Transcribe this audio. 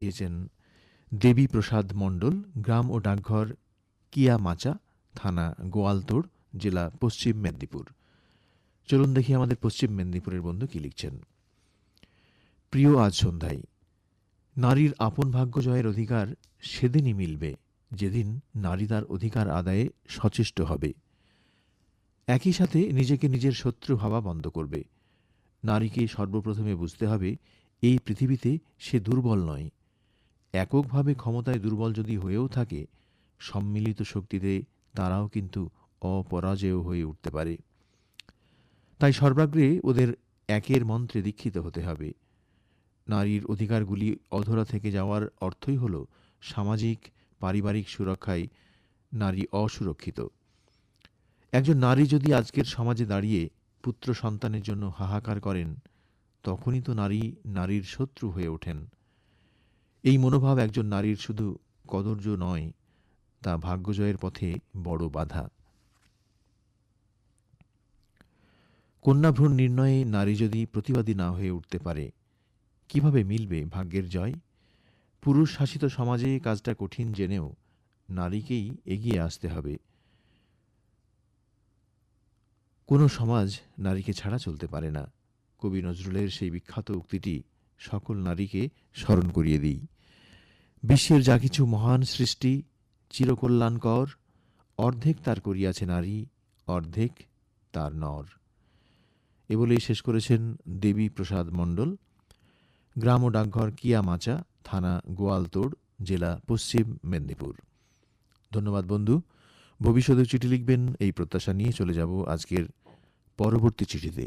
দিয়েছেন দেবী প্রসাদ মণ্ডল, গ্রাম ও ডাকঘর কিয়ামাচা, থানা গোয়ালতোড়, জেলা পশ্চিম মেদিনীপুর। চলুন দেখি আমাদের পশ্চিম মেদিনীপুরের বন্ধু কি লিখছেন। প্রিয় আজ সন্ধ্যায়, নারীর আপন ভাগ্য জয়ের অধিকার সেদিনই মিলবে যেদিন নারী তার অধিকার আদায়ে সচেষ্ট হবে। একই সাথে নিজেকে নিজের শত্রু ভাবা বন্ধ করবে। নারীকে সর্বপ্রথমে বুঝতে হবে এই পৃথিবীতে সে দুর্বল নয়। এককভাবে ক্ষমতায় দুর্বল যদি হয়েও থাকে, সম্মিলিত শক্তিতে তারাও কিন্তু অপরাজেয় হয়ে উঠতে পারে। তাই সর্বাগ্রে ওদের একের মন্ত্রে দীক্ষিত হতে হবে। নারীর অধিকারগুলি অধরা থেকে যাওয়ার অর্থই হল সামাজিক পারিবারিক সুরক্ষায় নারী অসুরক্ষিত। একজন নারী যদি আজকের সমাজে দাঁড়িয়ে পুত্র সন্তানের জন্য হাহাকার করেন, তখনই তো নারী নারীর শত্রু হয়ে ওঠেন। এই মনোভাব একজন নারীর শুধু কদর্য নয়, তা ভাগ্যজয়ের পথে বড় বাধা। কন্যাভ্রূণ নির্ণয়ে নারী যদি প্রতিবাদী না হয়ে উঠতে পারে, কিভাবে মিলবে ভাগ্যের জয়? পুরুষ শাসিত সমাজে কাজটা কঠিন জেনেও নারীকেই এগিয়ে আসতে হবে। কোনো সমাজ নারীকে ছাড়া চলতে পারে না। কবি নজরুলের সেই বিখ্যাত উক্তিটি সকল নারীকে স্মরণ করিয়ে দিই। বিশ্বের যা কিছু মহান সৃষ্টি চিরকল্যাণকর, অর্ধেক তার করিয়াছে নারী, অর্ধেক তার নর। এ বলেই শেষ করেছেন দেবী প্রসাদ মণ্ডল, গ্রাম ও ডাকঘর কিয়ামাচা, থানা গোয়ালতোড়, জেলা পশ্চিম মেদিনীপুর। ধন্যবাদ বন্ধু। ভবিষ্যতে চিঠি লিখবেন এই প্রত্যাশা নিয়ে চলে যাব আজকের পরবর্তী চিঠিতে।